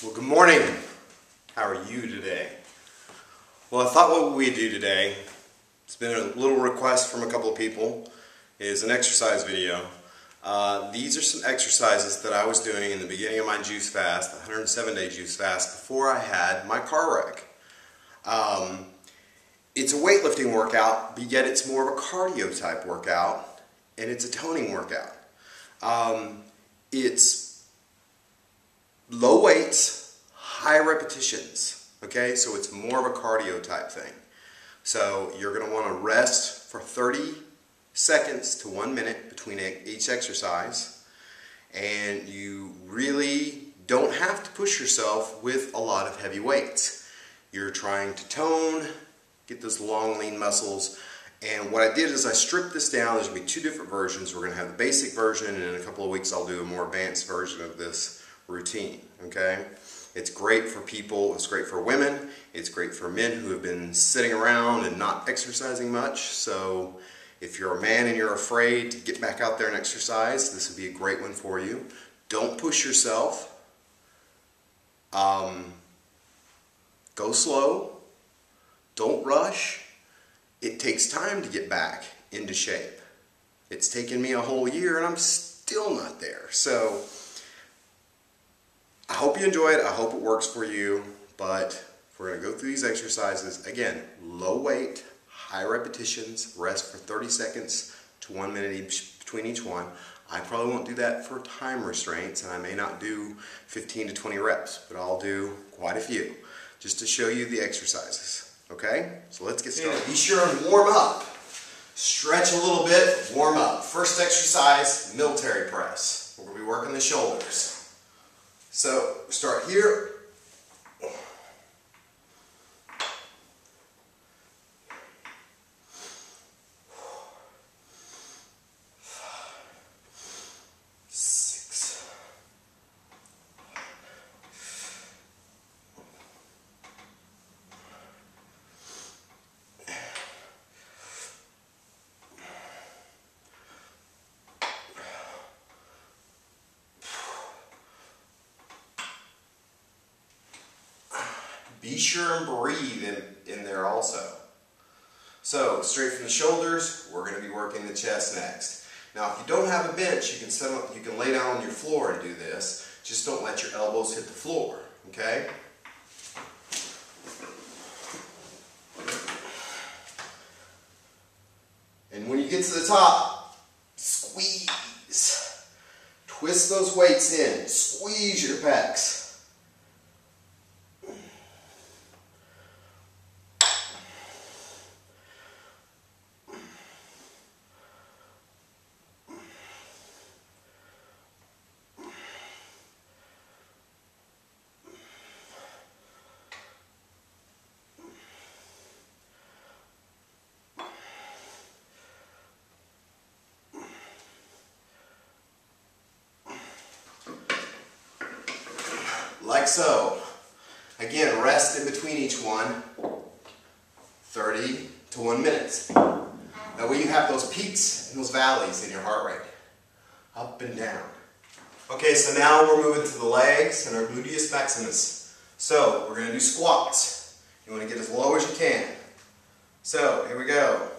Well, good morning. How are you today? Well, I thought what we'd do today, it's been a little request from a couple of people, is an exercise video. These are some exercises that I was doing in the beginning of my juice fast, the 107-day juice fast, before I had my car wreck. It's a weightlifting workout, but yet it's more of a cardio type workout, and it's a toning workout. It's low weights, high repetitions, okay? So it's more of a cardio type thing. So you're going to want to rest for 30 seconds to 1 minute between each exercise, and you really don't have to push yourself with a lot of heavy weights. You're trying to tone, get those long, lean muscles. And what I did is I stripped this down. There's going to be two different versions. We're going to have the basic version, and in a couple of weeks I'll do a more advanced version of this routine, okay? It's great for people, it's great for women, it's great for men who have been sitting around and not exercising much. So if you're a man and you're afraid to get back out there and exercise, this would be a great one for you. Don't push yourself. Go slow. Don't rush. It takes time to get back into shape. It's taken me a whole year and I'm still not there. So I hope you enjoy it. I hope it works for you. But we're going to go through these exercises. Again, low weight, high repetitions, rest for 30 seconds to 1 minute between each one. I probably won't do that for time restraints, and I may not do 15 to 20 reps, but I'll do quite a few just to show you the exercises. Okay? So let's get started. Be sure and warm up. Stretch a little bit, warm up. First exercise, military press. We're going to be working the shoulders. So start here. Be sure and breathe in there also. So, straight from the shoulders, we're going to be working the chest next. Now, if you don't have a bench, you can lay down on your floor and do this. Just don't let your elbows hit the floor, okay? And when you get to the top, squeeze. Twist those weights in. Squeeze your pecs. Like so. Again, rest in between each one, 30 to 1 minute. That way you have those peaks and those valleys in your heart rate. Up and down. Okay, so now we're moving to the legs and our gluteus maximus. So, we're going to do squats. You want to get as low as you can. So, here we go.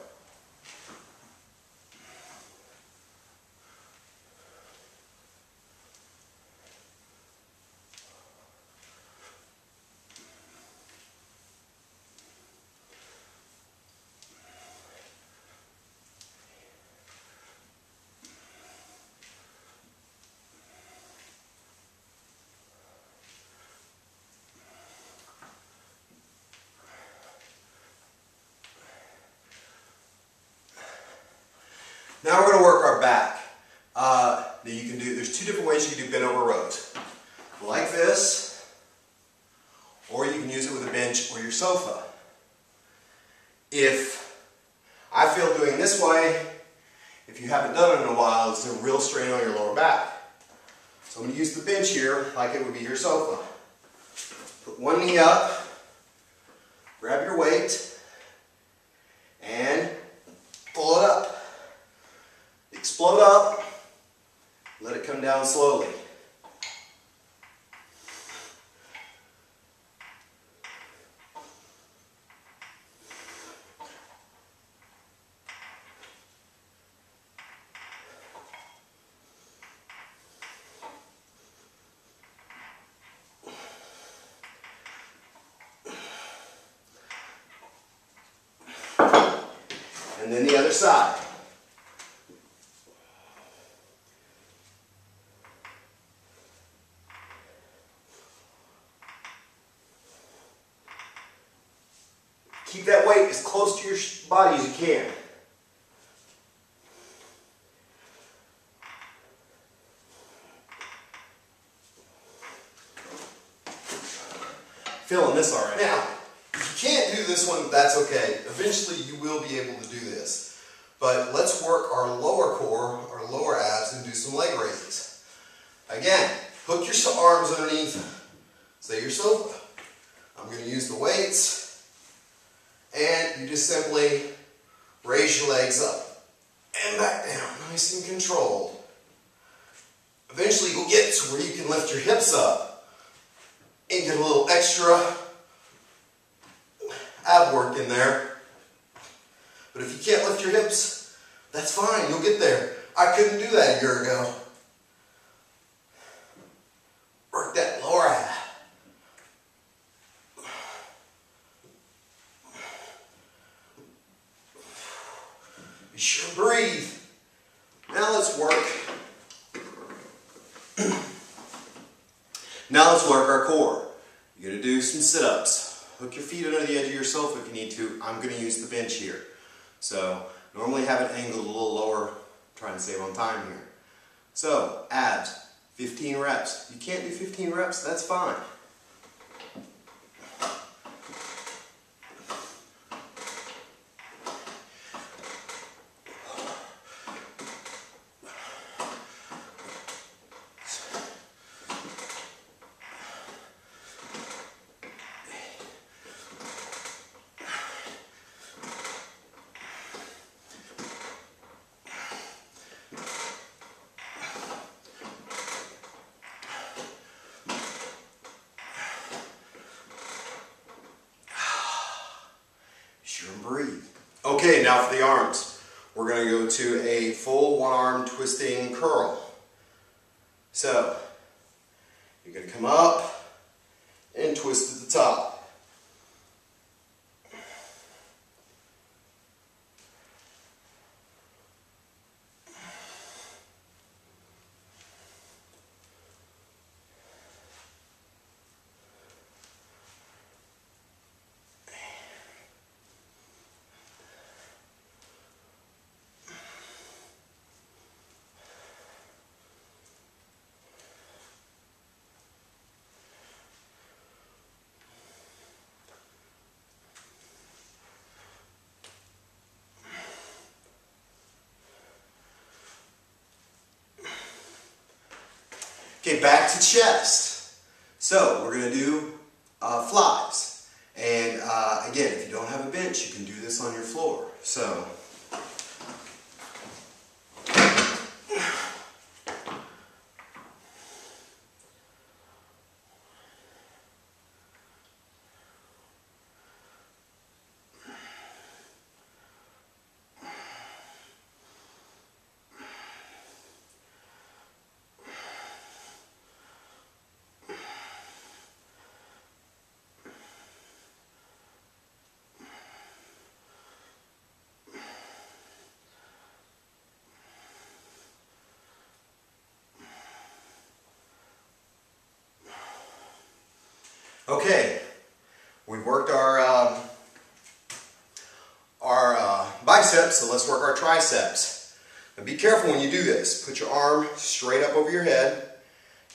Now we're going to work our back. There's two different ways you can do bent over rows. Like this, or you can use it with a bench or your sofa. If I feel doing this way, if you haven't done it in a while, it's a real strain on your lower back. So I'm going to use the bench here like it would be your sofa. Put one knee up, grab your weight, and pull it up. Explode up, let it come down slowly. And then the other side. Keep that weight as close to your body as you can. Feeling this already. Now, if you can't do this one, that's okay. Eventually you will be able to do this. But let's work our lower core, our lower abs, and do some leg raises. Again, hook your arms underneath, say your sofa. I'm going to use the weights, and you just simply raise your legs up and back down, nice and controlled. Eventually you'll get to where you can lift your hips up and get a little extra ab work in there. But if you can't lift your hips, that's fine, you'll get there. I couldn't do that a year ago. Work that lower ab. Be sure to breathe. Now let's work. Now let's work our core. You're going to do some sit-ups. Hook your feet under the edge of your sofa if you need to. I'm going to use the bench here. So normally have it angled a little lower, trying to save on time here. So abs, 15 reps. You can't do 15 reps, that's fine. Sure and breathe. Okay, now for the arms. We're going to go to a full one-arm twisting curl. So, you're going to come up and twist at the top. Okay, back to chest. So we're going to do flies. And again, if you don't have a bench, you can do this on your floor. So okay, we've worked our biceps, so let's work our triceps. Now be careful when you do this. Put your arm straight up over your head,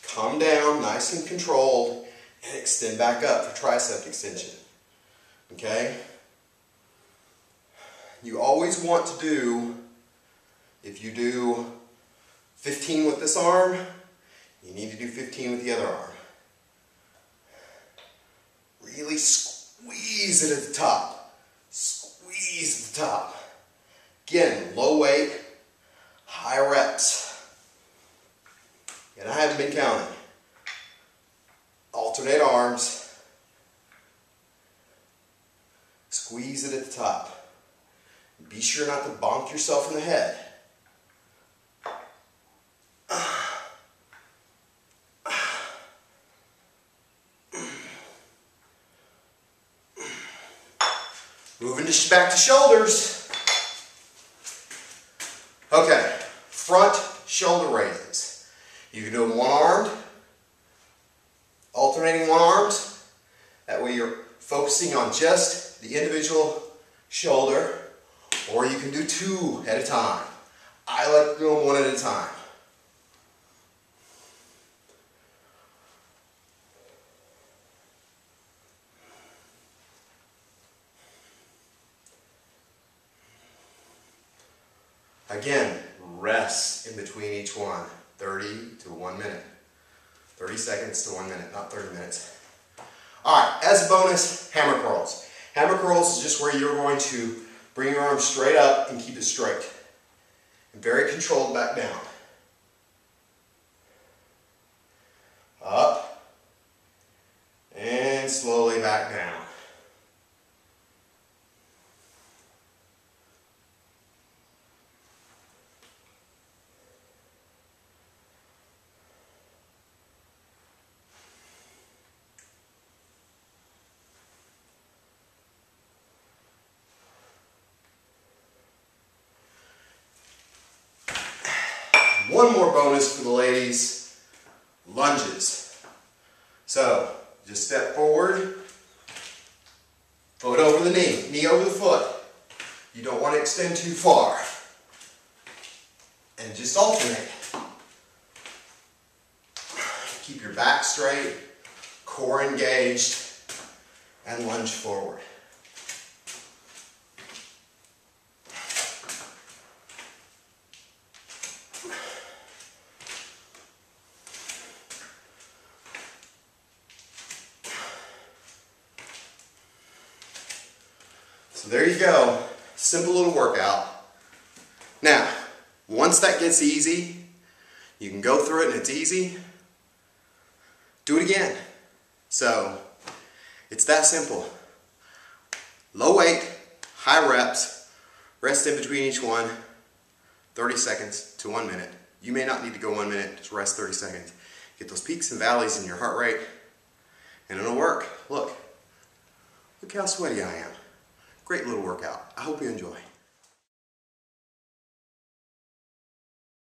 come down nice and controlled, and extend back up for tricep extension. Okay? You always want to do, if you do 15 with this arm, you need to do 15 with the other arm. Really squeeze it at the top. Squeeze at the top. Again, low weight, high reps. And I haven't been counting. Alternate arms. Squeeze it at the top. Be sure not to bonk yourself in the head. Moving back to shoulders. Okay, front shoulder raises. You can do them one-armed, alternating one arms. That way you're focusing on just the individual shoulder, or you can do two at a time. I like to do them one at a time. Again, rest in between each one. 30 to 1 minute. 30 seconds to 1 minute, not 30 minutes. Alright, as a bonus, hammer curls. Hammer curls is just where you're going to bring your arms straight up and keep it straight. And very controlled back down. Up. And slowly back down. One more bonus for the ladies, lunges. So, just step forward, foot over the knee, knee over the foot. You don't want to extend too far. And just alternate. Keep your back straight, core engaged, and lunge forward. So there you go, simple little workout. Now, once that gets easy, you can go through it and it's easy, do it again. So, it's that simple. Low weight, high reps, rest in between each one, 30 seconds to 1 minute. You may not need to go 1 minute, just rest 30 seconds. Get those peaks and valleys in your heart rate, and it'll work. Look how sweaty I am. Great little workout. I hope you enjoy.